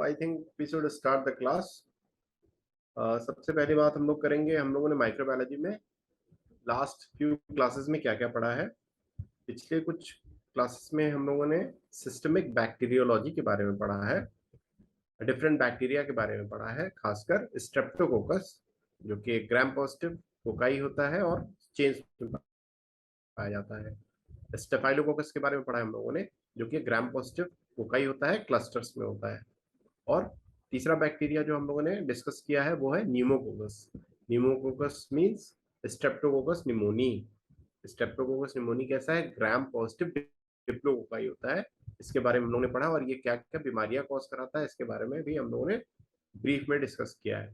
I think we should start the class. सबसे पहली बात हम लोग करेंगे, हम लोगों ने माइक्रोबायोलॉजी में लास्ट फ्यू क्लासेस में क्या क्या पढ़ा है। पिछले कुछ क्लासेस में हम लोगों ने सिस्टमिक बैक्टीरियोलॉजी के बारे में पढ़ा है, डिफरेंट बैक्टीरिया के बारे में पढ़ा है, खासकर स्ट्रेप्टोकोकस जो कि एक ग्राम पॉजिटिव कोकाई होता है और चेंज में पाया जाता है। स्टेफाइलोकोकस के बारे में पढ़ा है हम लोगों ने, जो कि ग्राम पॉजिटिव कोकाई होता है, क्लस्टर्स में होता है। और तीसरा बैक्टीरिया जो हम लोगों ने डिस्कस किया है वो है pneumococcus. Pneumococcus means Streptococcus pneumoniae. Streptococcus pneumoniae कैसा है? ग्राम पॉजिटिव डिप्लोकोकाई होता है। इसके बारे में हम लोगों ने पढ़ा, और ये क्या क्या बीमारियां कॉज कराता है इसके बारे में भी हम लोगों ने ब्रीफ में डिस्कस किया है।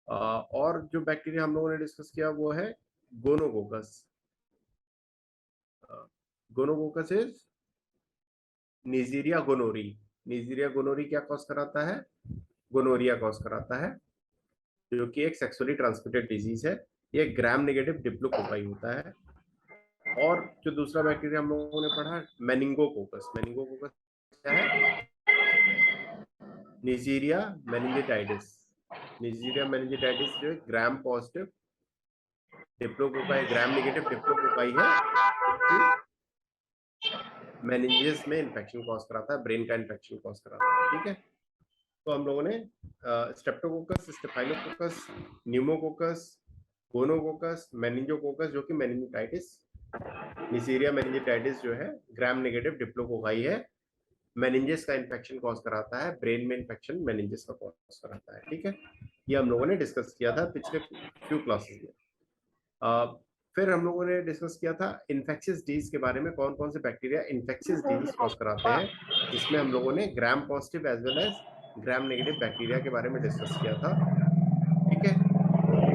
और जो बैक्टीरिया हम लोगों ने डिस्कस किया वो है gonococcus. Gonococcus is Neisseria gonorrhoeae. Neisseria gonorrhoeae क्या कॉज कराता है? गोनोरिया कॉज कराता है, जो कि एक सेक्सुअली ट्रांसमिटेड डिजीज है। ये ग्राम नेगेटिव डिप्लोकोकाई होता है। और जो दूसरा बैक्टीरिया हम लोगों ने पढ़ा, मेनिंगोकोकस। मेनिंगोकोकस क्या है? नीजेरिया मेनिंजिटाइटिस। नीजेरिया मेनिंजिटाइटिस जो है gram positive diplococci, gram negative diplococci है, मेनिंजेस में इन्फेक्शन कॉज कराता है, ब्रेन का इन्फेक्शन कॉज कराता है। ठीक है, तो हम लोगों ने स्ट्रेप्टोकोकस, स्टेफाइलोकोकस, न्यूमोकोकस, गोनोकोकस, मेनिंजोकोकस जो कि मेनिंजाइटिस, नीसेरिया मेनिंजाइटिस जो है ग्राम नेगेटिव डिप्लोकोकाई है, मेनिंजेस का इन्फेक्शन कॉज कराता है, ब्रेन में इन्फेक्शन मेनिंजेस का कॉज कराता है। ठीक है, ये हम लोगों ने डिस्कस किया था पिछले फ्यू क्लासेस में। फिर हम लोगों ने डिस्कस किया था इन्फेक्शियस डिजीज के बारे में, कौन कौन से बैक्टीरिया इन्फेक्शियस डिजीज कॉज कराते हैं, जिसमें हम लोगों ने gram positive as well as gram negative bacteria के बारे में डिस्कस किया था। ठीक है,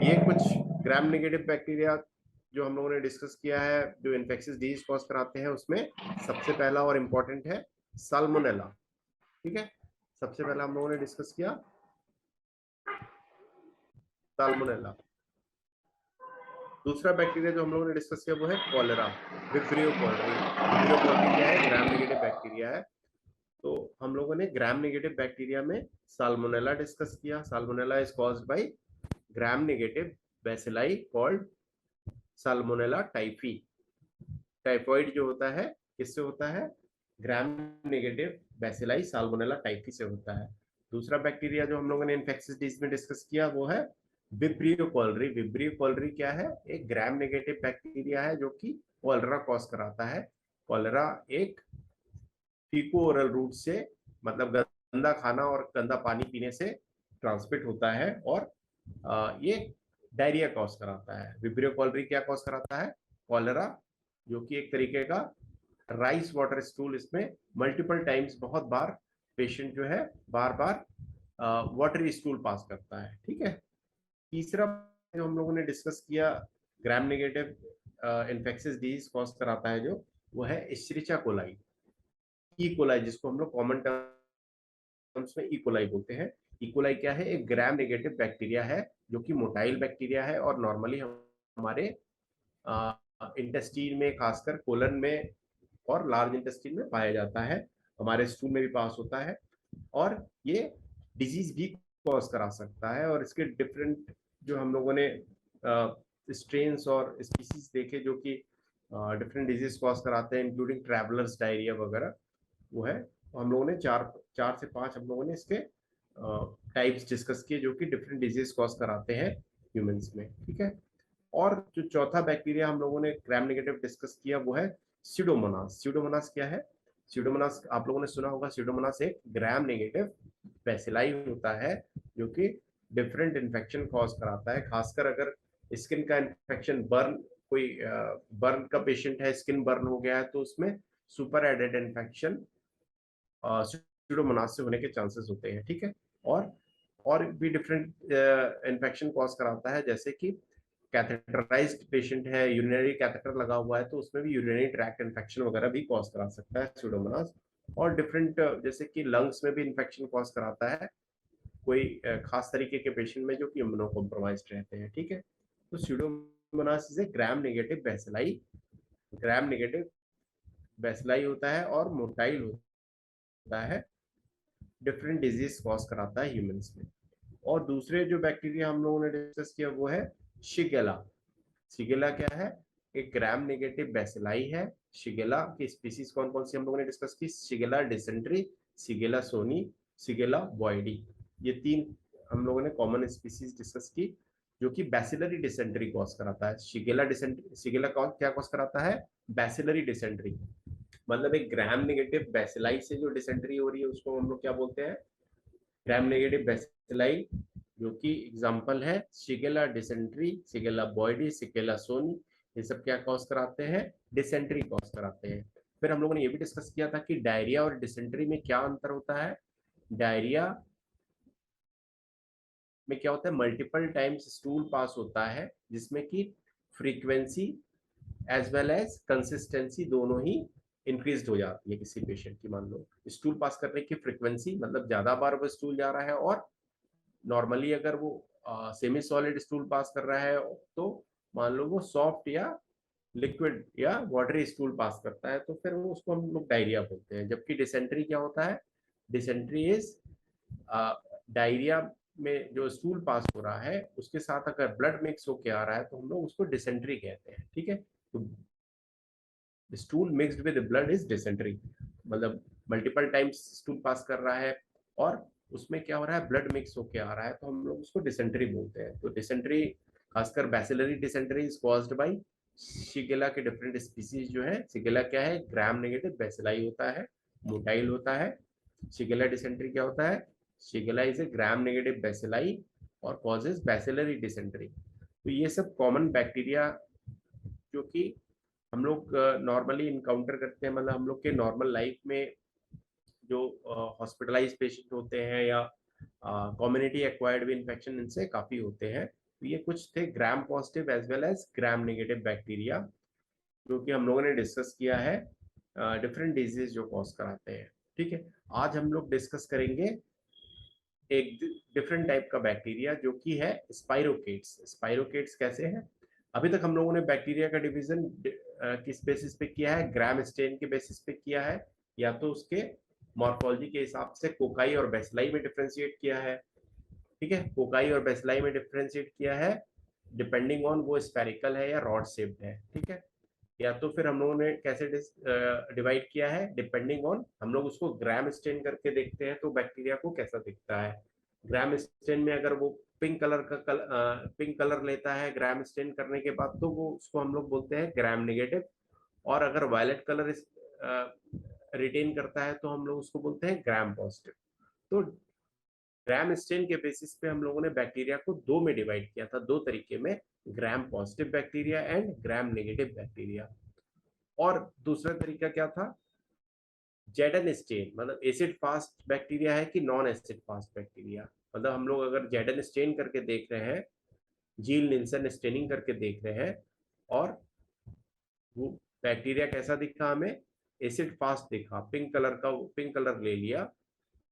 ये कुछ ग्राम नेगेटिव बैक्टीरिया जो हम लोगों ने डिस्कस किया है जो इन्फेक्शियस डिजीज कॉज कराते हैं, उसमें सबसे पहला और इम्पोर्टेंट है साल्मोनेला। ठीक है, सबसे पहला हम लोगों ने डिस्कस किया साल्मोनेला। दूसरा बैक्टीरिया जो हम लोगों ने डिस्कस किया वो है cholera, Vibrio cholerae. Vibrio cholerae क्या है? ग्राम नेगेटिव बैक्टीरिया है। तो हम लोगों ने ग्राम नेगेटिव बैक्टीरिया में साल्मोनेला डिस्कस किया। Salmonella is caused bye gram negative bacilli called salmonella typhi. Typhoid जो होता है किससे होता है? ग्राम नेगेटिव बैसिलाई साल्मोनेला टाइफी से होता है। दूसरा बैक्टीरिया जो हम लोगों ने इन्फेक्शियस डिजीज में डिस्कस किया वो है विब्रियो कॉलरी। विब्रियो कॉलरी क्या है? एक ग्राम नेगेटिव बैक्टीरिया है जो कि कॉलरा कॉज कराता है। कॉलरा एक फीको ओरल रूट से, मतलब गंदा खाना और गंदा पानी पीने से ट्रांसमिट होता है, और ये डायरिया कॉज कराता है। विब्रियो कॉलरी क्या कॉज कराता है? कॉलरा, जो कि एक तरीके का राइस वाटर स्टूल, इसमें मल्टीपल टाइम्स, बहुत बार पेशेंट जो है बार बार वाटरी स्टूल पास करता है। ठीक है, तीसरा जो हम लोगों ने डिस्कस किया gram negative infectious disease cause कराता है जो, वो है एश्रिचा कोलाई। ई कोलाई, जिसको हम लोग कॉमन टर्म्स में ई कोलाई बोलते हैं। ई कोलाई क्या है? एक ग्राम नेगेटिव बैक्टीरिया है जो कि मोटाइल बैक्टीरिया है, और नॉर्मली हमारे इंटेस्टीन में, खासकर कोलन में और लार्ज इंटेस्टीन में पाया जाता है, हमारे स्टूल में भी पास होता है, और ये डिजीज भी कॉज करा सकता है। और इसके डिफरेंट जो हम लोगों ने स्ट्रेन्स और स्पीसीज देखे जो कि डिफरेंट डिजीज कॉज कराते हैं, इंक्लूडिंग ट्रैवलर्स डायरिया वगैरह, वो है। हम लोगों ने चार से पांच हम लोगों ने इसके टाइप्स डिस्कस किए जो कि डिफरेंट डिजीज कॉज कराते हैं ह्यूमंस में। ठीक है, और जो चौथा बैक्टीरिया हम लोगों ने ग्राम नेगेटिव डिस्कस किया वो है स्यूडोमोनास। स्यूडोमोनास क्या है? स्यूडोमोनास आप लोगों ने सुना होगा, स्यूडोमोनास एक ग्राम नेगेटिव बैसिलाई होता है जो कि डिफरेंट इन्फेक्शन कॉज कराता है, खासकर अगर स्किन का इन्फेक्शन, बर्न, कोई बर्न का पेशेंट है, स्किन बर्न हो गया है, तो उसमें सुपर एडेड इन्फेक्शन स्यूडोमोनास से होने के चांसेस होते हैं। ठीक है, और भी डिफरेंट इन्फेक्शन कॉज कराता है, जैसे कि कैथेटराइज्ड पेशेंट है, यूरिनरी कैथेटर लगा हुआ है, तो उसमें भी यूरिनरी ट्रैक्ट इन्फेक्शन वगैरह भी कॉज करा सकता है स्यूडोमोनास। और डिफरेंट जैसे कि लंग्स में भी इन्फेक्शन कॉज कराता है कोई खास तरीके के पेशेंट में जो कि इम्यूनो कॉम्प्रोमाइज्ड रहते हैं। ठीक है, तो Pseudomonas is a gram negative bacilli. Gram negative bacilli होता है और मोटाइल होता है। डिफरेंट डिजीज कॉज कराता है ह्यूमंस में। और दूसरे जो बैक्टीरिया हम लोगों ने डिस्कस किया वो है शिगेला। शिगेला क्या है? एक ग्राम नेगेटिव बैसिलाई है। शिगेला की स्पीसीज कौन कौन सी हम लोगों ने डिस्कस की? Shigella dysenteriae, Shigella sonnei, Shigella boydii. ये तीन हम लोगों ने कॉमन स्पीसीज डिस्कस की जो कि बैसिलरी डिसेंट्री कॉज कराता है। शिगेला डिसेंट्री, शिगेला क्या कॉज कराता है? Bacillary dysentery. मतलब एक ग्राम नेगेटिव बैसिलाई से जो डिसेंट्री हो रही है उसको हम लोग क्या बोलते हैं? ग्राम नेगेटिव बैसिलाई, जो कि एग्जांपल है Shigella dysenteriae, Shigella boydii, Shigella sonnei. ये सब क्या कॉज कराते हैं? डिसेंट्री कॉज कराते हैं। फिर हम लोगों ने ये भी डिस्कस किया था कि डायरिया और डिसेंट्री में क्या अंतर होता है। डायरिया में क्या होता है? मल्टीपल टाइम्स स्टूल पास होता है, जिसमें कि frequency as well as consistency दोनों ही इंक्रीज हो जाती है किसी पेशेंट की। मान लो स्टूल पास करने की फ्रीक्वेंसी, मतलब ज्यादा बार वो स्टूल जा रहा है, और नॉर्मली अगर वो सेमी सॉलिड स्टूल पास कर रहा है तो मान लो वो सॉफ्ट या लिक्विड या वाटरी स्टूल पास करता है, तो फिर वो उसको हम लोग डायरिया बोलते हैं। जबकि डिसेंट्री क्या होता है? डिसेंट्री इज डायरिया में जो स्टूल पास हो रहा है उसके साथ अगर ब्लड मिक्स होके आ रहा है तो हम लोग उसको डिसेंट्री कहते हैं। ठीक है, तो stool mixed with blood is dysentery. मतलब मल्टीपल टाइम्स स्टूल पास कर रहा है और उसमें क्या हो रहा है? ब्लड मिक्स होके आ रहा है, तो हम लोग उसको डिसेंट्री बोलते हैं। तो डिसेंट्री, खासकर bacillary dysentery, is caused by Shigella के डिफरेंट स्पीसीज जो है। शिगेला क्या है? ग्राम नेगेटिव बैसिलाई होता है, मोटाइल होता है। शिगेला डिसेंट्री क्या होता है? Shigella is a gram negative bacilli और कॉजेज बैसिलरी डिसेंट्री। तो ये सब कॉमन बैक्टीरिया जो कि हम लोग नॉर्मली इनकाउंटर करते हैं, मतलब हम लोग के नॉर्मल लाइफ में जो हॉस्पिटलाइज पेशेंट होते हैं या कम्युनिटी एक्वायर्ड भी इन्फेक्शन इनसे काफ़ी होते हैं। तो ये कुछ थे gram positive as well as gram negative bacteria जो कि हम लोगों ने डिस्कस किया है, डिफरेंट डिजीज जो कॉज कराते हैं। ठीक है, आज हम लोग डिस्कस करेंगे एक डिफरेंट टाइप का बैक्टीरिया जो कि है स्पाइरोकेट्स। स्पाइरोकेट्स कैसे हैं? अभी तक हम लोगों ने बैक्टीरिया का डिवीजन किस बेसिस पे किया है? ग्राम स्टेन के बेसिस पे किया है, या तो उसके मॉर्फोलॉजी के हिसाब से कोकाई और बेसिलाई में डिफ्रेंशिएट किया है। ठीक है, कोकाई और बेसिलाई में डिफ्रेंशिएट किया है डिपेंडिंग ऑन वो स्फेरिकल है या रॉड शेप्ड है। ठीक है, या तो फिर हम लोगों ने कैसे डिवाइड किया है? डिपेंडिंग ऑन, हम लोग उसको ग्राम स्टेन करके देखते हैं तो बैक्टीरिया को कैसा दिखता है। ग्राम स्टेन में अगर वो पिंक कलर का पिंक कलर लेता है ग्राम स्टेन करने के बाद, तो वो उसको हम लोग बोलते हैं ग्राम नेगेटिव। और अगर वायलेट कलर रिटेन करता है तो हम लोग उसको बोलते हैं ग्राम पॉजिटिव। तो ग्राम स्टेन के बेसिस पे हम लोगों ने बैक्टीरिया को दो में डिवाइड किया था, दो तरीके में, gram positive bacteria and gram negative bacteria. और दूसरा तरीका क्या था? जेडन स्टेन, मतलब एसिड फास्ट बैक्टीरिया है कि नॉन एसिड फास्ट बैक्टीरिया। मतलब हम लोग अगर जेडन स्टेन करके देख रहे हैं, जील निल्सन स्टेनिंग करके देख रहे हैं, और वो बैक्टीरिया कैसा दिखा हमें? एसिड फास्ट दिखा, पिंक कलर का, पिंक कलर ले लिया,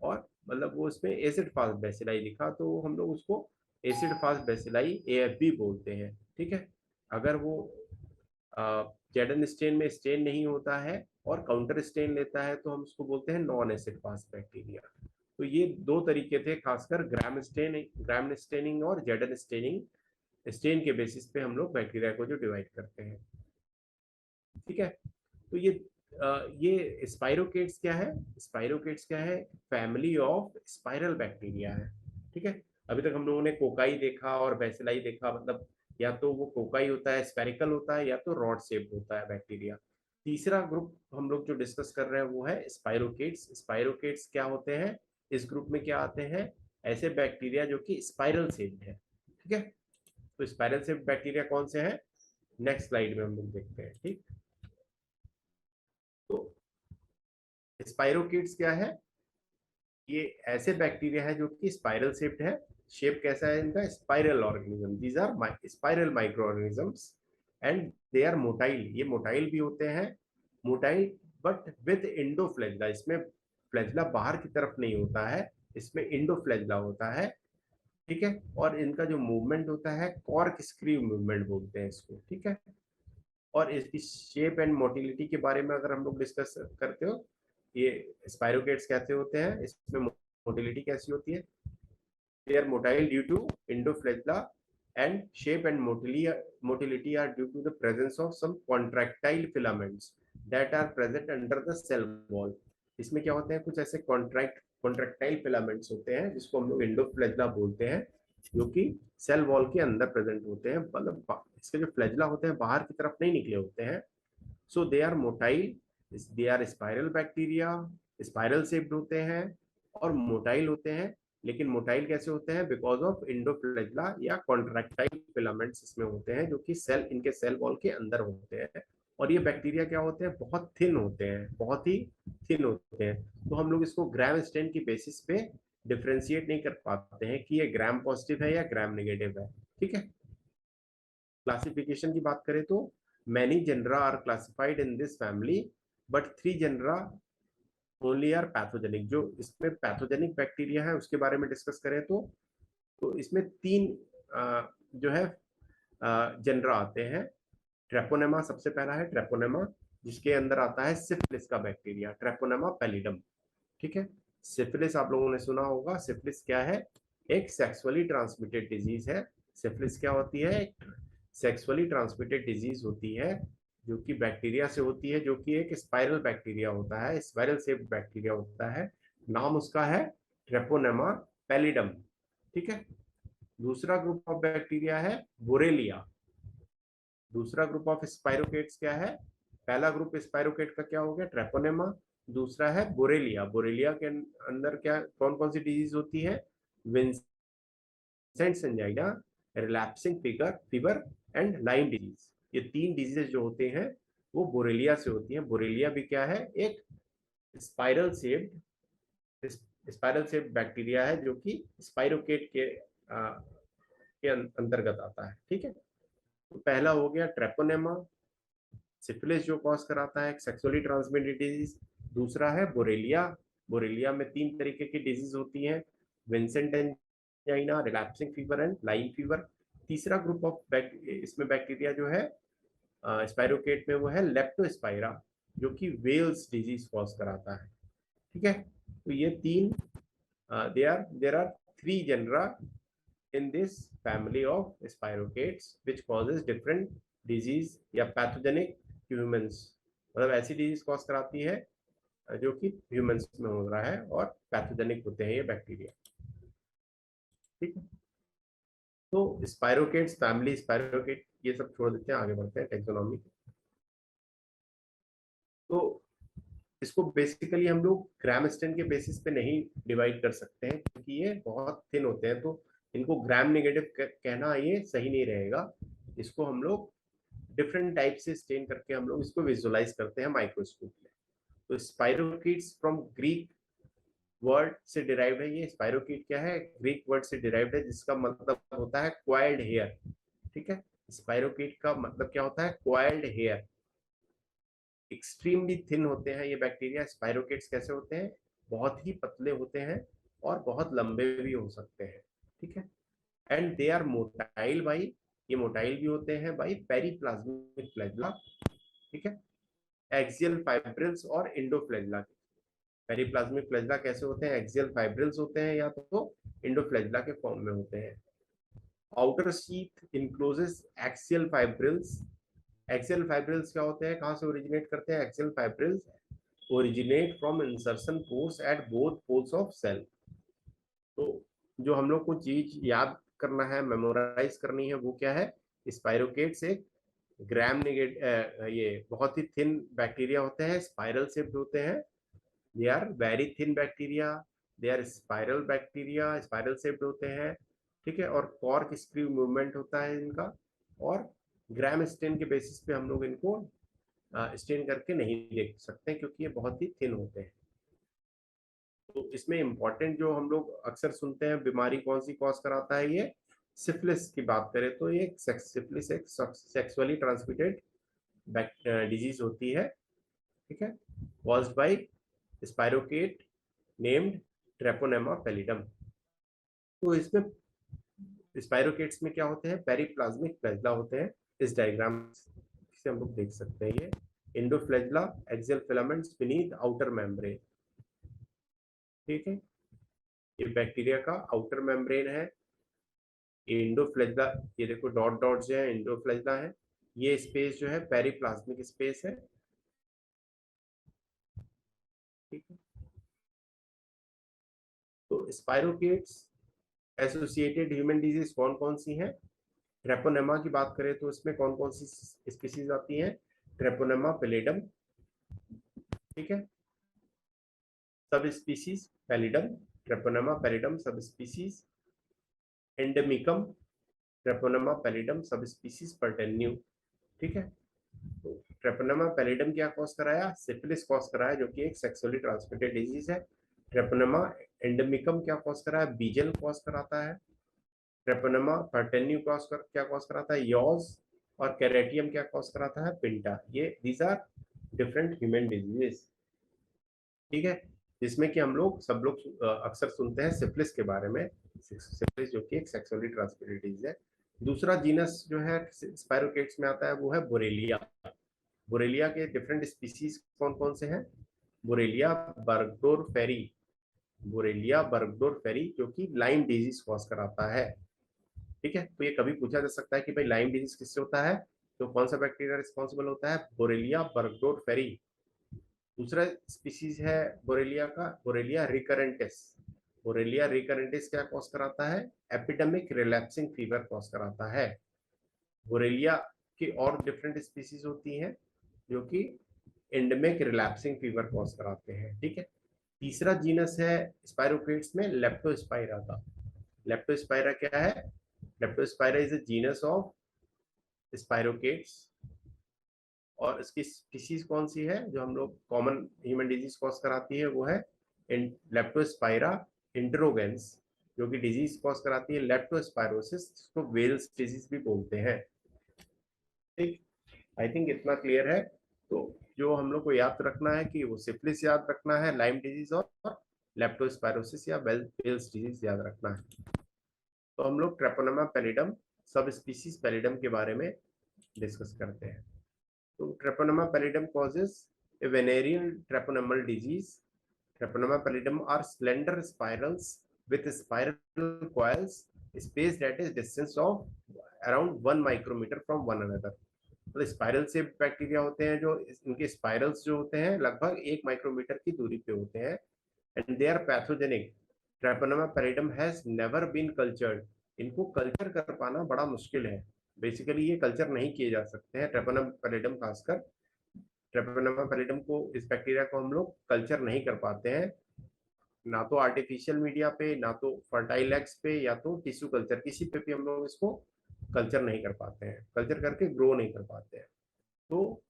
और मतलब वो उसमें एसिड फास्ट बेसिलाई दिखा, तो हम लोग उसको एसिड फास्ट बेसिलाई एएफबी बोलते हैं। ठीक है, अगर वो जेडन स्टेन में स्टेन नहीं होता है और काउंटर स्टेन लेता है तो हम उसको बोलते हैं नॉन एसिड फास्ट बैक्टीरिया। तो ये दो तरीके थे, खासकर ग्राम स्टेनिंग और जेडन स्टेनिंग स्टेन के बेसिस पे हम लोग बैक्टीरिया को जो डिवाइड करते हैं। ठीक है, तो ये स्पाइरोकेट्स क्या है? स्पाइरोकेट्स क्या है? फैमिली ऑफ स्पाइरल बैक्टीरिया है। ठीक है, अभी तक हम लोगों ने कोकाई देखा और बेसिलाई देखा, मतलब या तो वो कोकाई होता है, स्पेरिकल होता है, या तो रॉड शेप होता है बैक्टीरिया। तीसरा ग्रुप हम लोग जो डिस्कस कर रहे हैं वो है स्पाइरोकेट्स। स्पाइरोकेट्स क्या होते हैं? इस ग्रुप में क्या आते हैं? ऐसे बैक्टीरिया जो कि स्पाइरल शेप्ड है। ठीक है, तो स्पाइरल शेप्ड बैक्टीरिया कौन से हैं? नेक्स्ट स्लाइड में हम लोग देखते हैं। ठीक, तो स्पाइरोकेट्स क्या है? ये ऐसे बैक्टीरिया है जो कि स्पाइरल शेप्ड है। शेप कैसा है इनका? Spiral organism, these are spiral micro organisms and they are motile. ये मोटाइल भी होते हैं, मोटाइल बट विद इंडोफ्लेजला। इसमें फ्लेजला बाहर की तरफ नहीं होता है, इसमें इंडोफ्लेजला होता है। ठीक है, और इनका जो मूवमेंट होता है कॉर्क स्क्रीव मूवमेंट बोलते हैं इसको। ठीक है, और इसकी शेप एंड मोटिलिटी के बारे में अगर हम लोग डिस्कस करते हो, ये स्पाइरोकेट्स कैसे होते हैं, इसमें मोटिलिटी कैसी होती है? They are motile due to endoflagella, and shape and motility are due to the presence of some contractile filaments that are present under the cell wall. इसमें क्या होते हैं, कुछ ऐसे कॉन्ट्रैक्टाइल फिलामेंट्स होते हैं जिसको हम लोग एंडोफ्लेजला बोलते हैं, जो कि सेल वॉल के अंदर प्रेजेंट होते हैं, मतलब इसके जो फ्लेजला होते हैं बाहर की तरफ नहीं निकले होते हैं. So they are motile, they are spiral bacteria, spiral shaped होते हैं और मोटाइल होते हैं. लेकिन मोटाइल कैसे होते हैं? बिकॉज ऑफ इंडोफ्लेजला या कॉन्ट्रैक्टाइल फिलामेंट्स इसमें होते हैं, जो कि सेल, इनके सेल वॉल के अंदर होते हैं. और ये बैक्टीरिया क्या होते हैं? बहुत थिन होते हैं, बहुत ही थिन होते हैं. तो हम लोग इसको ग्राम स्टेन की बेसिस पे डिफ्रेंशिएट नहीं कर पाते हैं कि ये ग्राम पॉजिटिव है या ग्राम नेगेटिव है. ठीक है. क्लासिफिकेशन की बात करें तो many genera are classified in this family, but 3 genera only are pathogenic. जो इसमें पैथोजेनिक बैक्टीरिया है उसके बारे में डिस्कस करें तो इसमें 3 जो है जेनरा आते हैं. ट्रेपोनेमा सबसे पहला है, ट्रेपोनेमा, जिसके अंदर आता है सिफिलिस का बैक्टीरिया, ट्रेपोनेमा पैलिडम. ठीक है. सिफिलिस आप लोगों ने सुना होगा. सिफिलिस क्या है? एक सेक्सुअली ट्रांसमिटेड डिजीज है. सिफिलिस क्या होती है? एक सेक्सुअली ट्रांसमिटेड डिजीज होती है जो कि बैक्टीरिया से होती है, जो कि एक स्पाइरल बैक्टीरिया होता है, स्पाइरल शेप्ड बैक्टीरिया होता है. नाम उसका है ट्रेपोनेमा पैलिडम. ठीक है. दूसरा ग्रुप ऑफ बैक्टीरिया है बोरेलिया. दूसरा ग्रुप ऑफ स्पाइरोकेट्स क्या है? पहला ग्रुप स्पाइरोकेट का क्या हो गया? ट्रेपोनेमा. दूसरा है बोरेलिया. बोरेलिया के अंदर क्या कौन कौन सी डिजीज होती है? Vincent angina, relapsing fever and Lyme disease. ये 3 डिजीजेस जो होते हैं वो बोरेलिया से होती हैं. बोरेलिया भी क्या है? एक स्पाइरल शेप्ड बैक्टीरिया है जो कि स्पाइरोकेट के अंतर्गत आता है. ठीक है. तो पहला हो गया ट्रेपोनेमा, सिफिलिस जो कॉज कराता है, सेक्सुअली ट्रांसमिटेड डिजीज. दूसरा है बोरेलिया. बोरेलिया में 3 तरीके की डिजीज होती हैं, Vincent angina, relapsing fever and lime fever. तीसरा ग्रुप ऑफ इसमें बैक्टीरिया जो है स्पाइरोकेट में वो है लेप्टोस्पाइरा, जो कि वेल्स डिजीज कॉज कराता है. ठीक है. तो ये 3 there are 3 genera in this family of spirochetes which causes different disease या pathogenic humans, मतलब ऐसी डिजीज कॉज कराती है जो कि ह्यूमंस में हो रहा है और पैथोजेनिक होते हैं ये बैक्टीरिया. ठीक है. तो स्पाइरोकेट्स फैमिली, स्पाइरोकेट ये सब छोड़ देते हैं, आगे बढ़ते हैं टेक्सोनॉमी. तो इसको बेसिकली हम लोग ग्राम स्टेन के बेसिस पे नहीं डिवाइड कर सकते हैं क्योंकि ये बहुत थिन होते हैं, तो इनको ग्राम नेगेटिव कहना ये सही नहीं रहेगा. इसको हम लोग डिफरेंट टाइप से स्टेन करके हम लोग इसको विजुअलाइज करते हैं माइक्रोस्कोप में. तो स्पाइरोकीट्स फ्रॉम ग्रीक वर्ड से डिराइव्ड है. ये स्पाइरोकीट क्या है? ग्रीक वर्ड से डिराइव्ड है जिसका मतलब होता है क्वाइल्ड हेयर. ठीक है. स्पाइरोकीट का मतलब क्या होता है? Coiled hair. एक्सट्रीमली थिन होते हैं ये बैक्टीरिया. स्पाइरोकेट्स कैसे होते हैं? बहुत ही पतले होते हैं और बहुत लंबे भी हो सकते हैं. ठीक है. And they are motile by, ये मोटाइल भी होते हैं बाई पेरिप्लाज्मिक फ्लैगेला. ठीक है. एक्सियल फाइब्रिल्स और इंडोफ्लैगेला. पेरिप्लाज्मिक फ्लैगेला कैसे होते हैं? एक्सियल फाइब्रिल्स होते हैं या तो इंडोफ्लैगेला के फॉर्म में होते हैं. Outer sheath encloses axial fibrils. Axial fibrils क्या होते हैं? कहाँ से ओरिजिनेट करते हैं? Axial fibrils originate from insertion pores at both poles of cell. तो जो हम लोग को चीज याद करना है, मेमोराइज करनी है, वो क्या है? स्पाइरोकेट्स एक ग्राम नेगेटिव, ये बहुत ही थिन बैक्टीरिया होते हैं, स्पाइरल शेप्ड होते हैं. They are very thin bacteria, they are spiral bacteria, spiral shaped होते हैं. ठीक है. और कॉर्क स्क्रू मूवमेंट होता है इनका. और ग्राम स्टेन के बेसिस पे हम लोग इनको स्टेन करके नहीं देख सकते क्योंकि ये बहुत ही थिन होते हैं. तो इसमें इंपॉर्टेंट जो हम लोग अक्सर सुनते हैं बीमारी कौन सी कॉज कराता है, ये सिफिलिस की बात करें तो ये सिफिलिस एक सेक्सुअली ट्रांसमिटेड डिजीज होती है. ठीक है. Caused by spirochete named Treponema pallidum. तो इसमें स्पाइरोकेट्स में क्या होते हैं? पेरिप्लाज्मिक फ्लैगेला होते हैं. इस डायग्राम से हम लोग देख सकते हैं ये endoflagella, axial filaments beneath outer membrane. ठीक है. ये बैक्टीरिया का आउटर मेम्ब्रेन है। इंडोफ्लेजला, ये देखो डॉट डॉट जो है इंडोफ्लेजला है। ये स्पेस जो है पेरिप्लाज्मिक स्पेस है। ठीक है, तो स्पाइरोकीट्स एसोसिएटेड ह्यूमन डिजीज कौन कौन सी हैं? ट्रेपोनेमा की बात करें तो इसमें कौन कौन सी स्पीसीज आती हैं? ट्रेपोनेमा पैलिडम, ठीक है, sub species pallidum, Treponema pallidum sub species, एंडेमिकम, Treponema pallidum sub species पर्टेन्यू। ठीक है, तो ट्रेपोनेमा पैलिडम क्या कॉज कराया? सिफिलिस कॉज कराया, जो कि एक सेक्सुअली ट्रांसमिटेड डिजीज है। ट्रेपोनेमा एंडेमिकम क्या कॉज कराया? बीजल कॉज कराता है। ट्रेपोनेमा पर्टेन्यू क्या कॉज कराता है? यॉज। और कैरेटियम क्या कॉज कराता है? पिंटा। ये these are different human diseases. ठीक है, जिसमें कि हम लोग सब लोग अक्सर सुनते हैं सिफिलिस के बारे में। सिफिलिस जो कि एक सेक्सुअली ट्रांसमिटेड डिजीज है। दूसरा जीनस जो है स्पाइरोकेट्स में आता है वो है बोरेलिया। बोरेलिया के डिफरेंट स्पीसीज कौन कौन से हैं? बोरेलिया बर्गडोरफेरी, बोरेलिया बर्गडोरफेरी जो कि लाइम डिजीज कॉज कराता है। ठीक है, तो ये कभी पूछा जा सकता है कि भाई लाइम डिजीज किससे होता है, तो कौन सा बैक्टीरिया रिस्पॉन्सिबल होता है? Borrelia burgdorferi. दूसरा स्पीसीज है बोरेलिया का, बोरेलिया रिकरेंटिस। बोरेलिया रिकरेंटिस क्या कॉज कराता है? एपिडेमिक रिलैप्सिंग फीवर कॉज कराता है। बोरेलिया की और डिफरेंट स्पीसीज होती हैं जो कि एंडेमिक रिलैप्सिंग फीवर कॉज कराते हैं। ठीक है, तीसरा जीनस है स्पाइरोकेट्स में लेप्टोस्पाइरा का। लेप्टोस्पाइरा क्या है? Leptospira is a genus of spirochaetes. और इसकी स्पीसीज कौन सी है जो हम लोग कॉमन ह्यूमन डिजीज कॉज कराती है? वो है लेप्टोस्पाइरा इंटरोगेंस, जो कि डिजीज कॉज कराती है लेप्टोस्पाइरोसिस, जिसको वेल्स डिजीज भी बोलते हैं। ठीक, आई थिंक इतना क्लियर है। तो जो हम लोग को याद रखना है कि वो सिफिलिस याद रखना है, लाइम डिजीज और लेप्टोस्पाइरोसिस या वेल्स डिजीज याद रखना है। तो हम लोग Treponema pallidum sub species pallidum के बारे में डिस्कस करते हैं। तो Treponema pallidum causes a venereal treponemal disease. Treponema pallidum are slender spirals with spiral coils spaced at a distance of around 1 micrometer from one another. मतलब spiral से bacteria होते हैं जो इनके स्पाइरल्स जो होते हैं लगभग 1 माइक्रोमीटर की दूरी पे होते हैं, and they are pathogenic. Treponema pallidum has never been cultured. इनको कल्चर कर पाना बड़ा मुश्किल है। बेसिकली ये कल्चर नहीं किए जा सकते हैं। ट्रेपोनेमा पैलिडम खासकर ट्रेपोनेमा पैलिडम को, इस बैक्टीरिया को हम लोग कल्चर नहीं कर पाते हैं, ना तो आर्टिफिशियल मीडिया पे, ना तो फर्टाइल एग्स पे, या तो टिश्यू कल्चर, किसी पे भी हम लोग इसको कल्चर नहीं कर पाते हैं, कल्चर करके ग्रो नहीं कर पाते हैं। तो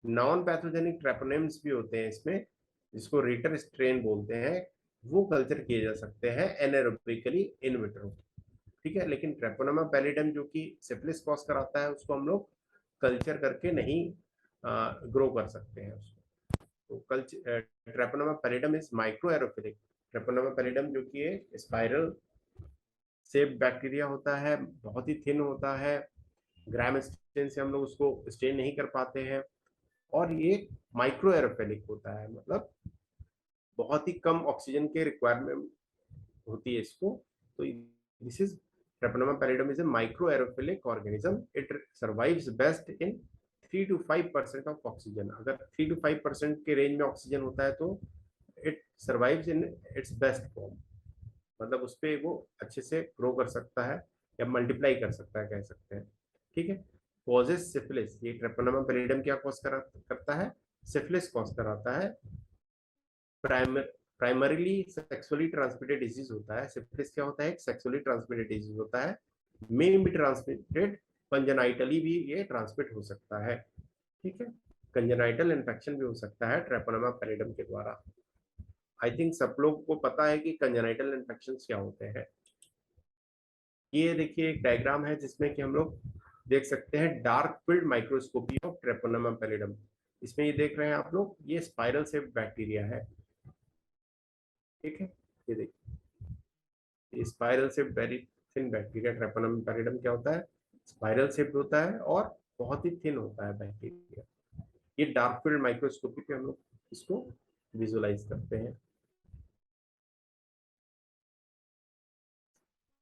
नॉन पैथोजेनिक ट्रेपोनेम्स भी होते हैं इसमें, जिसको रिटर स्ट्रेन बोलते हैं, वो कल्चर किए जा सकते हैं एनारोबिकली इन विट्रो। ठीक है, लेकिन ट्रेपोनेमा पैलिडम जो कि सिफिलिस कॉज कराता है उसको हम लोग कल्चर करके नहीं ग्रो कर सकते हैं उसको। तो culture Treponema pallidum is micro aerophilic. Treponema pallidum जो कि एक स्पाइरल सेप बैक्टीरिया होता है, बहुत ही थिन होता है, ग्राम स्टेन से हम लोग उसको स्टेन नहीं कर पाते हैं, और ये माइक्रो एरोफिलिक होता है, मतलब बहुत ही कम ऑक्सीजन के रिक्वायरमेंट होती है इसको। तो this is Treponema pallidum is a micro aerophilic organism. It survives best in 3 to 5% of oxygen. अगर 3 to 5% के रेंज में ऑक्सीजन होता है तो it survives in its best form, मतलब उस पर वो अच्छे से ग्रो कर सकता है या मल्टीप्लाई कर सकता है, कह सकते हैं। ठीक है, कॉजेस सिफिलिस, ये ट्रेपोनेमा पैलिडम क्या कॉज करता है? सिफिलिस कॉज कराता है। प्राइमरीली सेक्सुअली ट्रांसमिटेड डिजीज होता है। सिफिलिस क्या होता है? एक सेक्सुअली ट्रांसमिटेड डिजीज होता है। मे बी ट्रांसमिटेड कंजेनाइटली भी ये ट्रांसमिट हो सकता है। ठीक है, कंजेनाइटल इन्फेक्शन भी हो सकता है ट्रेपोनेमा पैलिडम के द्वारा। आई थिंक सब लोग को पता है कि कंजेनाइटल इन्फेक्शन क्या होते हैं। ये देखिए एक डायग्राम है जिसमें कि हम लोग देख सकते हैं dark field microscopy of Treponema pallidum. इसमें ये देख रहे हैं आप लोग, ये स्पाइरल सेप बैक्टीरिया है। ठीक है, ये देखिए spiral shape very thin bacteria. Treponema pallidum क्या होता है? स्पाइरल सेप होता है और बहुत ही थिन होता है बैक्टीरिया। ये डार्क फील्ड माइक्रोस्कोपी पे हम लोग इसको विजुलाइज करते हैं।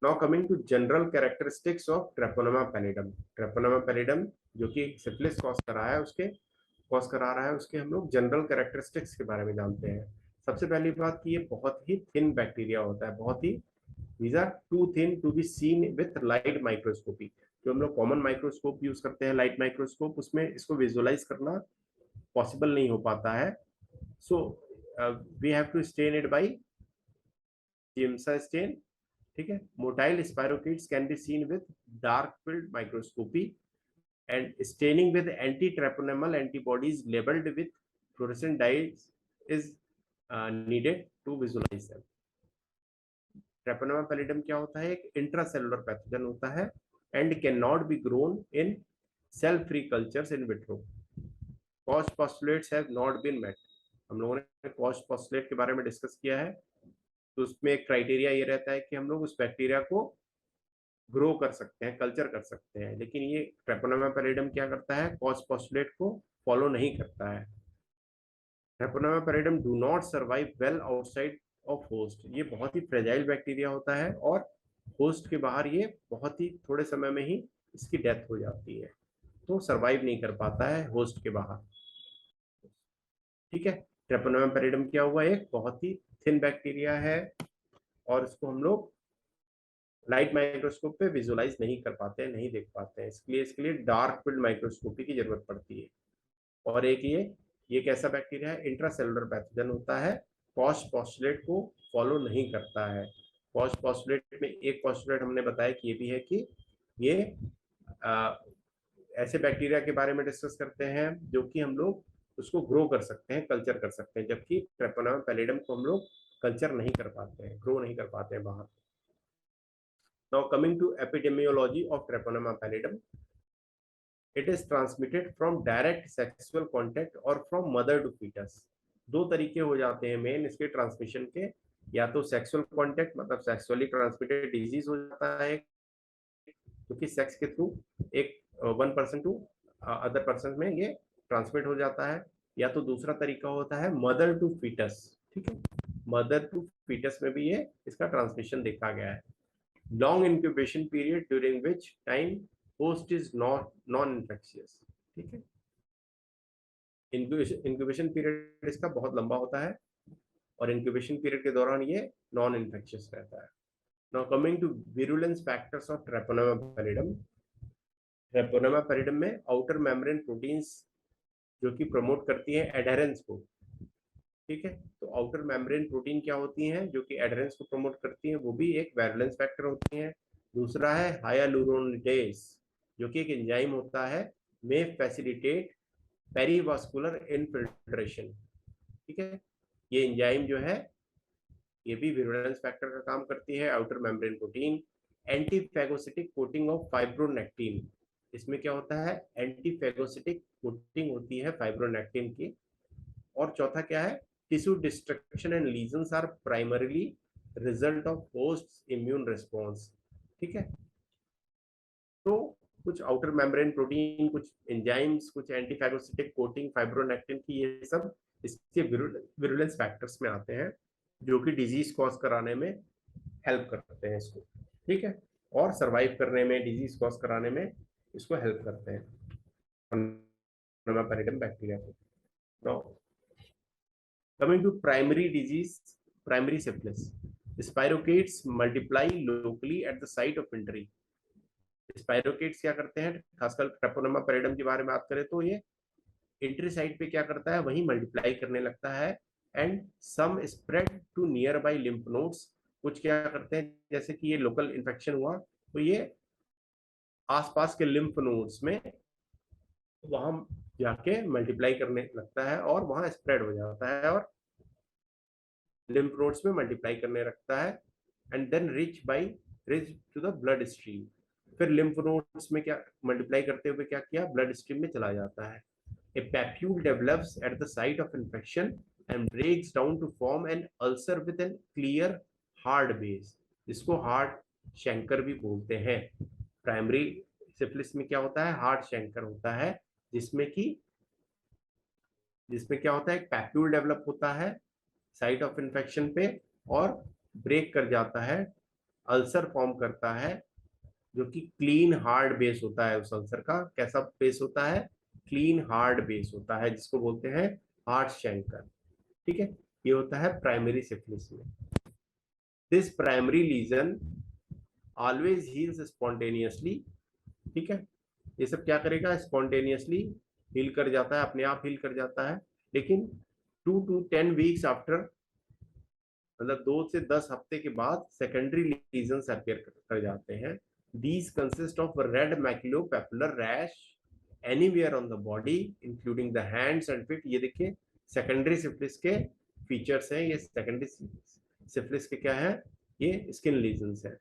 Now coming to general characteristics of Treponema pallidum. Treponema pallidum जो कि सिफिलिस कॉज करा रहा है उसके हम लोग जनरल कैरेक्टरिस्टिक्स के बारे में जानते हैं। सबसे पहली बात कि ये बहुत ही थिन बैक्टीरिया होता है, बहुत ही, these are too thin to be seen with light microscopy। जो हम लोग कॉमन माइक्रोस्कोप यूज करते हैं, लाइट माइक्रोस्कोप, उसमें इसको विजुअलाइज करना पॉसिबल नहीं हो पाता है। So we have to stain it by Giemsa stain. ठीक है, motile spirochetes can be seen with dark field microscopy and staining with anti-treponemal antibodies labeled with fluorescent dyes is needed to visualize them। Treponema pallidum क्या होता है? एक intracellular pathogen होता है and can not be grown in cell free cultures in vitro. Koch's postulates have not been met. हम लोगों ने cost postulate के बारे में डिस्कस किया है, तो उसमें एक क्राइटेरिया ये रहता है कि हम लोग उस बैक्टीरिया को ग्रो कर सकते हैं, कल्चर कर सकते हैं, लेकिन ये ट्रेपोनेमा पैलिडम क्या करता है? कॉस्ट पोस्टुलेट को फॉलो नहीं करता है। Treponema pallidum do not survive well outside of host. ये बहुत ही फ्रेजाइल बैक्टीरिया होता है और होस्ट के बाहर ये बहुत ही थोड़े समय में ही इसकी डेथ हो जाती है, तो सर्वाइव नहीं कर पाता है होस्ट के बाहर। ठीक है, ट्रेपोनेमा पैलिडम क्या हुआ? एक बहुत ही थिन बैक्टीरिया है और इसको हम लोग लाइट माइक्रोस्कोप पे विजुअलाइज नहीं कर पाते हैं, नहीं देख पाते हैं। इसके लिए डार्क फील्ड माइक्रोस्कोपी की जरूरत पड़ती है। और एक ये कैसा बैक्टीरिया है? इंट्रासेलुलर पैथोजन होता है, कॉस्ट पोस्टुलेट को फॉलो नहीं करता है। कॉस्ट पोस्टुलेट में एक पोस्टुलेट हमने बताया कि ये भी है कि ये ऐसे बैक्टीरिया के बारे में डिस्कस करते हैं जो कि हम लोग उसको ग्रो कर सकते हैं, कल्चर कर सकते हैं, जबकि ट्रेपोनेमा पैलिडम को हम लोग कल्चर नहीं कर पाते हैं, ग्रो नहीं कर पाते हैं बाहर। Now coming to epidemiology of Treponema pallidum, it is transmitted from direct sexual contact or from mother to fetus। दो तरीके हो जाते हैं मेन इसके ट्रांसमिशन के, या तो सेक्सुअल कांटेक्ट मतलब सेक्सुअली ट्रांसमिटेड डिजीज हो जाता है क्योंकि सेक्स के थ्रू एक one person to other person में ये ट्रांसमिट हो जाता है, या तो दूसरा तरीका होता है मदर टू फीटस। ठीक है, मदर टू फीटस में भी ये इसका ट्रांसमिशन देखा गया है। long incubation period during which time host is non-infectious। ठीक है, इंक्यूबेशन पीरियड इसका बहुत लंबा होता है और इंक्यूबेशन पीरियड के दौरान ये नॉन इन्फेक्शियस रहता है। Now coming to virulence factors of Treponema pallidum. Treponema pallidum में आउटर मेम्ब्रेन प्रोटीन्स जो कि प्रमोट करती है एडहेरेंस को। ठीक है, तो आउटर मेम्ब्रेन प्रोटीन क्या होती हैं जो कि एडहेरेंस को प्रमोट करती हैं, वो भी एक वायरुलेंस फैक्टर होती हैं। दूसरा है हायालुरोनिडेज जो कि एक एंजाइम होता है, में फैसिलिटेट पेरीवास्कुलर इनफिल्ट्रेशन। ठीक है, ये एंजाइम जो है ये भी विरुलेंस फैक्टर का काम करती है। Outer membrane protein antiphagocytic coating of fibronectin, इसमें क्या होता है? एंटीफेगोसिटिक कोटिंग होती है फाइब्रोनेक्टिन की। और चौथा क्या है? Tissue destruction and lesions are primarily result of host immune response. ठीक है, तो कुछ आउटर मेम्ब्रेन प्रोटीन, कुछ एंजाइम्स, कुछ एंटीफैगोसिटिक कोटिंग फाइब्रोनेक्टिन की, ये सब इसके विरुलेंस फैक्टर्स में आते हैं जो कि डिजीज कॉज कराने में हेल्प करते हैं इसको। ठीक है, और सरवाइव करने में, डिजीज कॉज कराने में इसको हेल्प करते हैं पैलिडम बैक्टीरिया को। Now coming to primary disease, primary syphilis, spirochetes multiply locally at the site of entry। Spirochaetes क्या करते हैं? खासकर ट्रेपोनेमा पैलिडम के बारे में बात करें तो ये एंट्री साइट पे क्या करता है? वही मल्टीप्लाई करने लगता है and some spread to nearby lymph nodes. कुछ क्या करते हैं, जैसे कि ये लोकल इन्फेक्शन हुआ तो ये आसपास के लिम्फ नोड्स में वहां जाके मल्टीप्लाई करने लगता है और वहां स्प्रेड हो जाता है और लिम्फ नोड्स में मल्टीप्लाई करने लगता है and then reach to the blood stream. फिर लिम्फ नोड्स में क्या मल्टीप्लाई करते हुए क्या किया? ब्लड स्ट्रीम में चला जाता है। A papule develops at the site of infection and breaks down to form an ulcer with an clear hard base, जिसको हार्ड शैंकर भी बोलते हैं। प्राइमरी सिफिलिस में क्या होता है? हार्ड शैंकर होता है, जिसमें क्या होता है? एक पैप्यूल डेवलप होता है साइट ऑफ इन्फेक्शन पे और ब्रेक कर जाता है अल्सर फॉर्म करता है, जो कि क्लीन हार्ड बेस होता है। उस अल्सर का कैसा बेस होता है? क्लीन हार्ड बेस होता है, जिसको बोलते हैं हार्ट शैंकर। ठीक है, ये होता है प्राइमरी सिफिलिस में। This primary lesion always heals spontaneously. ठीक है, ये सब क्या करेगा? स्पॉन्टेनियसली हील कर जाता है, अपने आप हील कर जाता है। लेकिन 2 to 10 वीक्स आफ्टर, मतलब 2 से 10 हफ्ते के बाद सेकेंडरी लीजन्स अपीयर कर जाते हैं। These consist of red maculopapular rash anywhere on the body including the hands and feet. ये देखिए सेकेंडरी सिफिलिस के फीचर्स हैं। ये सेकेंडरी सिफिलिस के क्या है? ये स्किन लीजन्स है।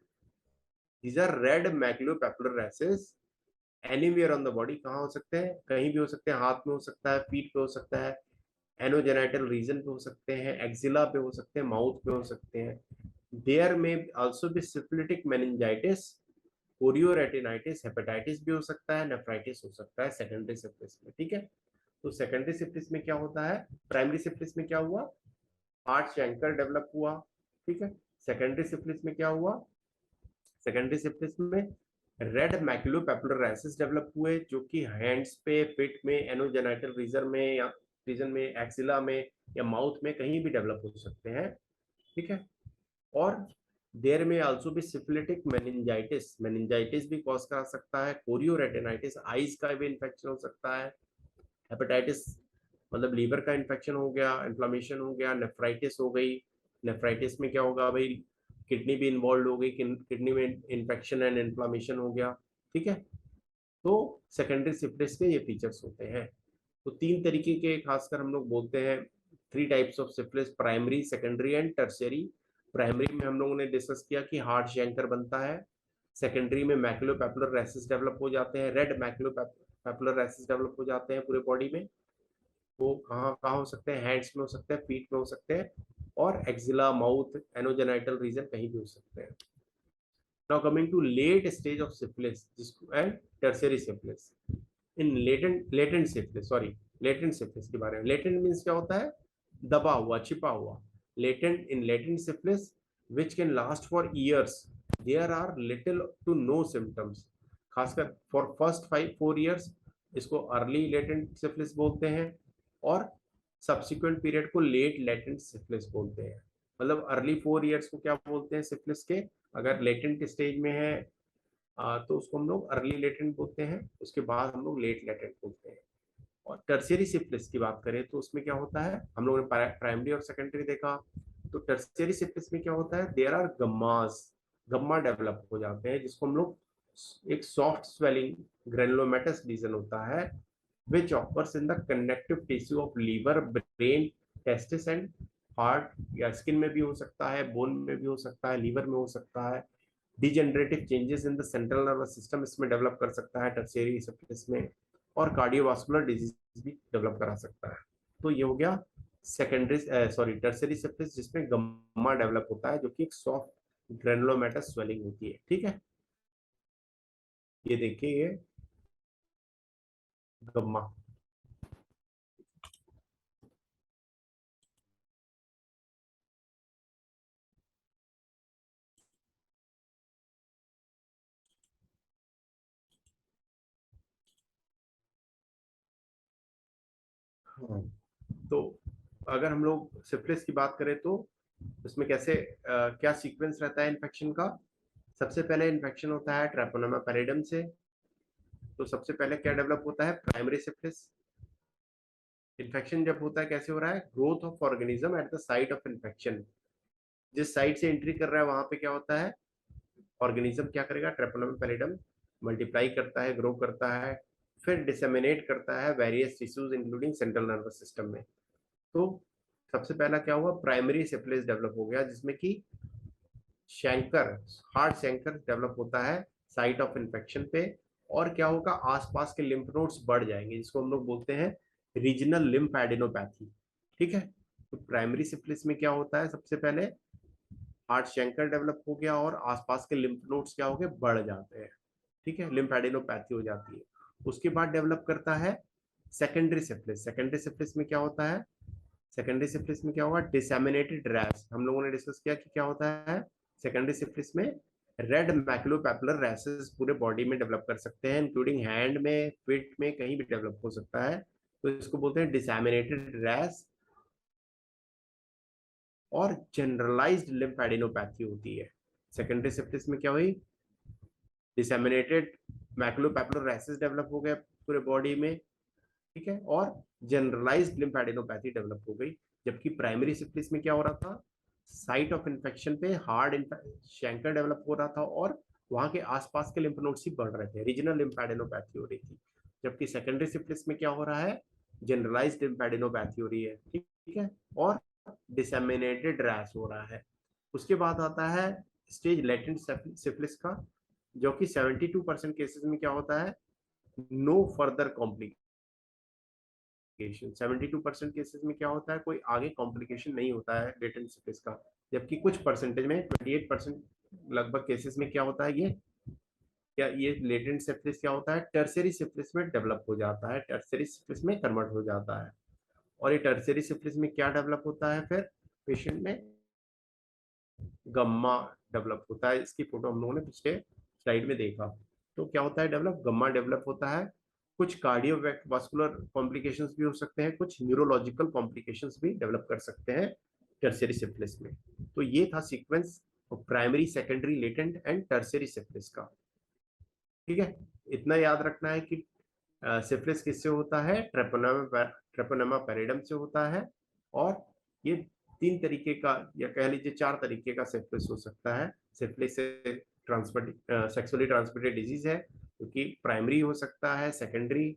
These are red maculopapular rashes anywhere on the body. कहाँ हो सकते हैं? कहीं भी हो सकते हैं। हाथ में हो सकता है, फीट पे हो सकता है, एनोजेनाइटल रीजन पे हो सकते हैं, एक्जिला पे हो सकते हैं, माउथ पे हो सकते हैं। देयर में आल्सो भी सिफिलिटिक मेनिंजाइटिस, कोरियोरेटिनाइटिस, हेपेटाइटिस भी हो सकता है, नेफ्राइटिस हो सकता है सेकेंडरी सिफिलिस में। ठीक है, तो सेकेंडरी सिफिलिस में क्या होता है? प्राइमरी सिफिलिस में क्या हुआ? हार्ट शैंकर डेवलप हुआ। ठीक है, सेकेंडरी सिफिलिस में क्या हुआ? सेकेंडरी सिफिलिस में रेड मैक्युलोपैपुलर रैशेस डेवलप हुए, जो कि हैंड्स पे, फिट में, एनोजेनाइटल रीजन में, या रीजन में, एक्सिला में, या माउथ में, कहीं भी डेवलप हो सकते हैं। ठीक है, और देयर में आल्सो भी सिफिलिटिक मेनिंजाइटिस, मेनिंजाइटिस भी कॉज करा सकता है। कोरियोरेटिनाइटिस, आईज का भी इन्फेक्शन हो सकता है। हेपेटाइटिस मतलब लीवर का इन्फेक्शन हो गया, इन्फ्लामेशन हो गया। नेफ्राइटिस हो गई, नेफ्राइटिस में क्या होगा भाई? किडनी भी इन्वॉल्व हो गई, किडनी में इन्फेक्शन एंड इन्फ्लामेशन हो गया। ठीक है, तो सेकेंडरी सिफिलिस के ये फीचर्स होते हैं। तो 3 तरीके के खासकर हम लोग बोलते हैं, 3 types of syphilis, primary, secondary and tertiary. Primary में हम लोगों ने डिस्कस किया कि हार्ट शैंकर बनता है। सेकेंडरी में मैक्युलोपैपुलर रैशेस डेवलप हो जाते हैं, रेड मैक्युलोपैपुलर रैशेस डेवलप हो जाते हैं पूरे बॉडी में। वो कहाँ कहाँ हो सकते हैं? हैंड्स में हो सकते हैं, फीट में हो सकते हैं, और एक्जिला, माउथ, एनोजेनाइटल रीजन कहीं भी हो सकते हैं। Now coming to late stage of syphilis and tertiary syphilis. In latent syphilis, sorry, latent syphilis के बारे में। latent means क्या होता है? दबा हुआ, छिपा हुआ। latent syphilis which can last for years, there are little to no symptoms। खासकर for first 4 years इसको early latent syphilis बोलते हैं, और subsequent period को late latent syphilis बोलते हैं। मतलब अर्ली 4 years को क्या बोलते हैं सिफिलिस के? अगर लेटेंट स्टेज में है तो उसको हम लोग अर्ली लेटेंट बोलते हैं, उसके बाद हम लोग लेट लेटेंट बोलते हैं। और टर्शियरी सिफिलिस की बात करें तो उसमें क्या होता है? हम लोगों ने प्राइमरी और सेकेंडरी देखा, तो टर्शियरी सिफिलिस में क्या होता है? देयर आर गम्मास, गम्मा डेवलप हो जाते हैं, जिसको हम लोग, एक सॉफ्ट स्वेलिंग ग्रेनुलोमेटस लीजन होता है which occurs in the connective tissue of liver, brain, testis and heart, या स्किन में भी हो सकता है, बोन में भी हो सकता है, लीवर में हो सकता है। Degenerative changes in the central nervous system इसमें डेवलप कर सकता है टर्शियरी सिफिलिस में, और कार्डियोवास्कुलर डिजीज भी डेवलप करा सकता है। तो ये हो गया सेकेंडरी सॉरी टर्शियरी सिफिलिस, जिसमें गम्मा डेवलप होता है, जो कि एक सॉफ्ट ग्रेनुलोमेटस स्वेलिंग होती है। ठीक है, ये देखिए ये गम्मा। हाँ, तो अगर हम लोग सिफिलिस की बात करें तो उसमें कैसे क्या सीक्वेंस रहता है इन्फेक्शन का? सबसे पहले इन्फेक्शन होता है ट्रैपोनोमा पैरिडम से। तो सबसे पहले क्या डेवलप होता है? Primary syphilis. इन्फेक्शन जब होता है कैसे हो रहा है? Growth of organism eight the site of infection. जिस साइट से एंट्री कर रहा है वहां पे क्या होता है? ऑर्गेनिज्म क्या करेगा? ट्रैपोनोमा पैरिडम मल्टीप्लाई करता है, ग्रो करता है, फिर डिसेमिनेट करता है various tissues including central nervous system में। तो सबसे पहला क्या हुआ? प्राइमरी सिफिलिस डेवलप हो गया, जिसमें कि शैंकर, हार्ट शैंकर डेवलप होता है साइट ऑफ इन्फेक्शन पे। और क्या होगा? आसपास के लिम्फ नोड्स बढ़ जाएंगे, जिसको हम लोग बोलते हैं रीजनल लिम्फ एडिनोपैथी। ठीक है, तो प्राइमरी सिफिलिस में क्या होता है? सबसे पहले हार्ट शैंकर डेवलप हो गया और आसपास के लिम्फ नोड्स क्या हो गए? बढ़ जाते हैं। ठीक है, लिम्फ एडिनोपैथी हो जाती है। उसके बाद डेवलप करता है सेकेंडरी सिफिलिस। सेकेंडरी सिफिलिस में क्या होता है? सेकेंडरी सिफिलिस में क्या होगा? Disseminated rash. हम लोगों ने डिस्कस किया कि क्या होता है सेकेंडरी सिफिलिस में? रेड मैक्युलोपैपुलर रैसेस पूरे बॉडी में डेवलप कर सकते हैं, इंक्लूडिंग हैंड में, फीट में, कहीं भी डेवलप हो सकता है। तो इसको बोलते हैं डिसैमिनेटेड रैश और जनरलाइज्ड लिम्फेडिनोपैथी होती है। सेकेंडरी सिफिलिस में क्या हुई, डिसैमिनेटेड मैक्युलोपैपुलर रैसेस डेवलप हो गए पूरे बॉडी में, ठीक है, और जनरलाइज्ड लिम्फेडिनोपैथी डेवलप हो गई। जबकि प्राइमरी सिफिलिस में क्या हो रहा था, साइट ऑफ इन्फेक्शन पे हार्ड शैंकर डेवलप हो रहा था और वहां के आसपास के लिम्फ नोड्स ही बढ़ रहे थे, रीजनल लिम्फेडिनोपैथी हो रही थी। जबकि सेकेंडरी सिफिलिस में क्या हो रहा है, जनरलाइज्ड लिम्फेडिनोपैथी हो रही है, ठीक है, और डिसेमिनेटेड रैश हो रहा है। उसके बाद आता है स्टेज लेटेंट सिफिलिस का, जो कि 72% केसेस में क्या होता है, नो फर्दर कॉम्प्लिकेशन। 72% केसेस में क्या होता है, कोई आगे कॉम्प्लिकेशन नहीं होता है लेटेंट सिफिलिस का। जबकि कुछ परसेंटेज में 28% लगभग केसेस में क्या होता है, ये लेटेंट सिफिलिस क्या होता है, टर्शियरी सिफिलिस में डेवलप हो जाता है, टर्शियरी सिफिलिस में कन्वर्ट हो जाता है। और ये टर्शियरी सिफिलिस में क्या डेवलप होता है, फिर पेशेंट में गम्मा डेवलप होता है। इसकी फोटो हम लोगों ने पिछले स्लाइड में देखा। तो क्या होता है, डेवलप गम्मा डेवलप होता है। कुछ कार्डियोवास्कुलर कॉम्प्लिकेशंस भी हो सकते हैं, कुछ न्यूरोलॉजिकल कॉम्प्लिकेशंस भी डेवलप कर सकते हैं टर्शियरी सिफिलिस में। तो ये था sequence primary, secondary, latent and tertiary syphilis का। ठीक है, इतना याद रखना है कि सिफिलिस किससे होता है, ट्रेपोनेमा पैरिडम से होता है। और ये 3 तरीके का, या कह लीजिए 4 तरीके का सिफिलिस हो सकता है। सिफिलिस सेक्सुअली ट्रांसमिटेड डिजीज है, क्योंकि प्राइमरी हो सकता है, सेकेंडरी,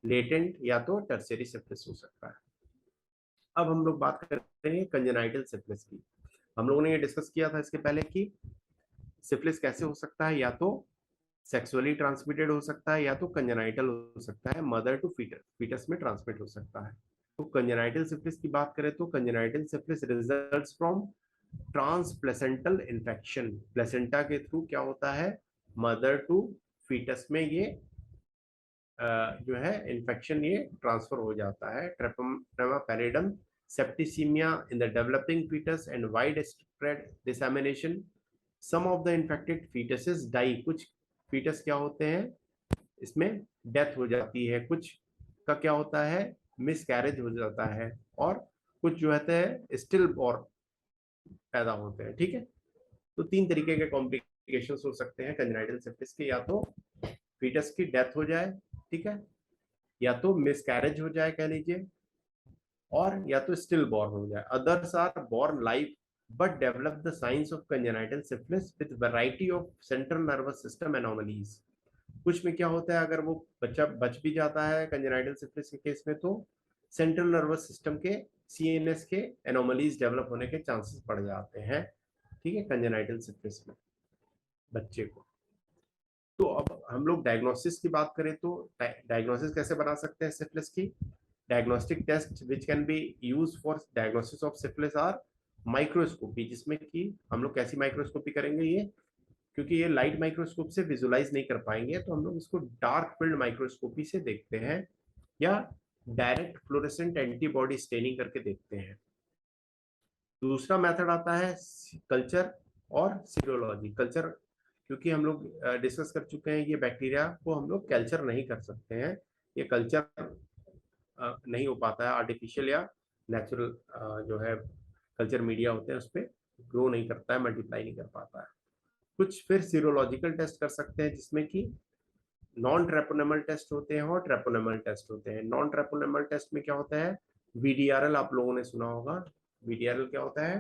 लेटेंट या तो टर्शियरी सिफिलिस हो सकता है। अब हम लोग बात करेंगे कंजेनाइटल सिफिलिस की। हम लोगों ने ये डिस्कस किया था इसके पहले कि सिफिलिस कैसे हो सकता है, या तो सेक्सुअली ट्रांसमिटेड हो सकता है, या तो कंजेनाइटल हो सकता है, मदर टू फीटस, फीटस में ट्रांसमिट हो सकता है। तो कंजेनाइटल सिफिलिस की बात करें तो congenital syphilis results from ट्रांसप्लेसेंटल infection. Placenta के थ्रू क्या होता है, मदर टू फीटस में ये जो है इन्फेक्शन ये ट्रांसफर हो जाता है। Treponema pallidum, septicaemia in the developing fetus and wide spread dissemination. Some of the infected fetuses die, कुछ फीटस क्या होते हैं, इसमें डेथ हो जाती है, कुछ का क्या होता है, मिस कैरेज हो जाता है, और कुछ जो होते हैं स्टिल बॉर्न पैदा होते हैं। ठीक है, तो 3 तरीके के कॉम्प्लिकेशंस हो सकते हैं कंजेनाइटल सिफिलिस के, या तो फीटस की डेथ हो जाए, ठीक है, या तो मिस कैरेज हो जाए कह लीजिए, और या तो स्टिल बॉर्न हो जाए। Others are born life but develop the signs of congenital syphilis with variety of central nervous system anomalies। कुछ में क्या होता है, अगर वो बच्चा बच भी जाता है कंजेनाइटल सिफिलिस के केस में, तो सेंट्रल नर्वस सिस्टम के सीएनएस के एनोमलीज डेवलप होने के चांसेस बढ़ जाते हैं, ठीक है, कंजेनाइटल सिफिलिस में बच्चे को। तो अब हम लोग डायग्नोसिस की बात करें तो डायग्नोसिस कैसे बना सकते हैं सिफिलिस की। Diagnostic test which can be use for diagnosis of syphilis are microscopy, जिसमें कि हम लोग कैसी माइक्रोस्कोपी करेंगे, ये क्योंकि ये लाइट माइक्रोस्कोप से विजुलाइज नहीं कर पाएंगे, तो हम लोग इसको डार्क फील्ड माइक्रोस्कोपी से देखते हैं, या डायरेक्ट फ्लोरेसेंट एंटीबॉडी स्टेनिंग करके देखते हैं। दूसरा मेथड आता है कल्चर और सीरोलॉजी। कल्चर क्योंकि हम लोग डिस्कस कर चुके हैं, ये बैक्टीरिया को हम लोग कल्चर नहीं कर सकते हैं, ये कल्चर नहीं हो पाता है, आर्टिफिशियल या नेचुरल जो है कल्चर मीडिया होते हैं उस पर ग्रो नहीं करता है, मल्टीप्लाई नहीं कर पाता है। कुछ फिर सीरोलॉजिकल टेस्ट कर सकते हैं, जिसमें कि नॉन ट्रेपोनेमल टेस्ट होते हैं और ट्रेपोनेमल टेस्ट होते हैं। नॉन ट्रेपोनेमल टेस्ट में क्या होता है, वीडीआरएल आप लोगों ने सुना होगा। वीडीआरएल क्या होता है,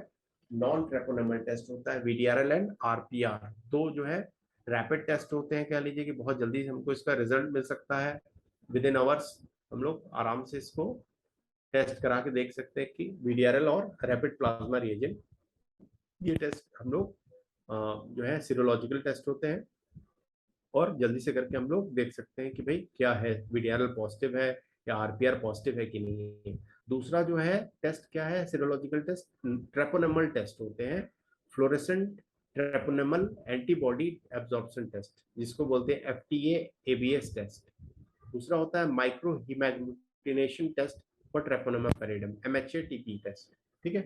नॉन ट्रेपोनेमल टेस्ट होता है। वीडीआरएल एंड आरपीआर दो जो है रैपिड टेस्ट होते हैं, कह लीजिए कि बहुत जल्दी हमको इसका रिजल्ट मिल सकता है, विद इन आवर्स हम लोग आराम से इसको टेस्ट करा के देख सकते हैं कि वीडीआरएल और रैपिड प्लाज्मा रिएजेंट, ये टेस्ट हम लोग जो है सीरोलॉजिकल टेस्ट होते हैं, और जल्दी से करके हम लोग देख सकते हैं कि भाई क्या है, वीडीआरएल पॉजिटिव है या आरपीआर पॉजिटिव है कि नहीं है। दूसरा जो है टेस्ट क्या है, सीरोलॉजिकल टेस्ट, ट्रेपोनेमल टेस्ट होते हैं, fluorescent treponemal antibody absorption test, जिसको बोलते हैं एफटीए एबीएस टेस्ट। दूसरा होता है micro haemagglutination test for Treponema pallidum, MHA TP test. ठीक है,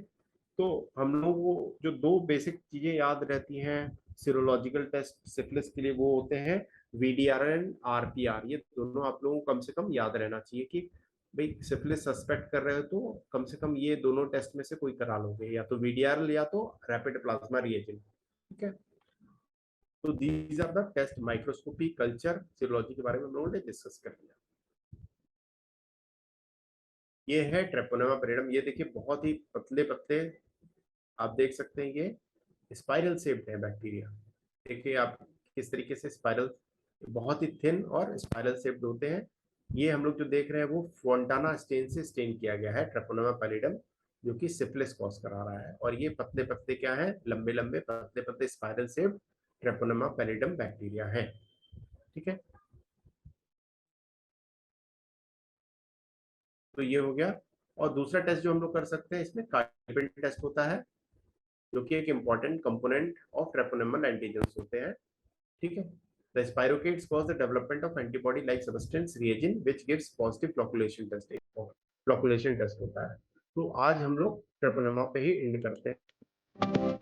तो हम लोग को जो दो बेसिक चीजें याद रहती हैं सीरोलॉजिकल टेस्ट सिफिलिस के लिए, वो होते हैं वीडीआर एंड आरपीआर। ये दोनों आप लोगों को कम से कम याद रहना चाहिए कि भाई सिफिलिस सस्पेक्ट कर रहे हो तो कम से कम ये दोनों टेस्ट में से कोई करा लोगे, या तो वीडीआर या तो रैपिड प्लाज्मा रिएजेंट। ठीक है, तो these are the test. Microscopy, culture, serology के बारे में हम लोगों ने डिस्कस कर लिया। ये है ट्रेपोनेमा पैलिडम। ये देखिए बहुत ही पतले पतले आप देख सकते हैं, ये स्पाइरल शेप्ड है बैक्टीरिया। देखिए आप किस तरीके से स्पाइरल, बहुत ही थिन और स्पाइरल शेप्ड होते हैं। ये हम लोग जो देख रहे हैं वो फोंटाना स्टेन से स्टेन किया गया है ट्रेपोनेमा पैलिडम, जो कि सिफिलिस कॉज करा रहा है। और ये पतले पतले क्या है, लंबे लंबे पतले पतले spiral shaped Treponema pallidum bacteria है। ठीक है, तो ये हो गया। और दूसरा टेस्ट जो हम लोग कर सकते हैं इसमें कार्बन टेस्ट होता है, जो कि एक इंपॉर्टेंट कंपोनेंट ऑफ ट्रेपोनेमल एंटीजेंस होते हैं। ठीक है, the spirochetes cause the development of antibody like substance reagent which gives positive flocculation test। flocculation test होता है। तो आज हम लोग ट्रेपोनेमा पे ही एंड करते हैं।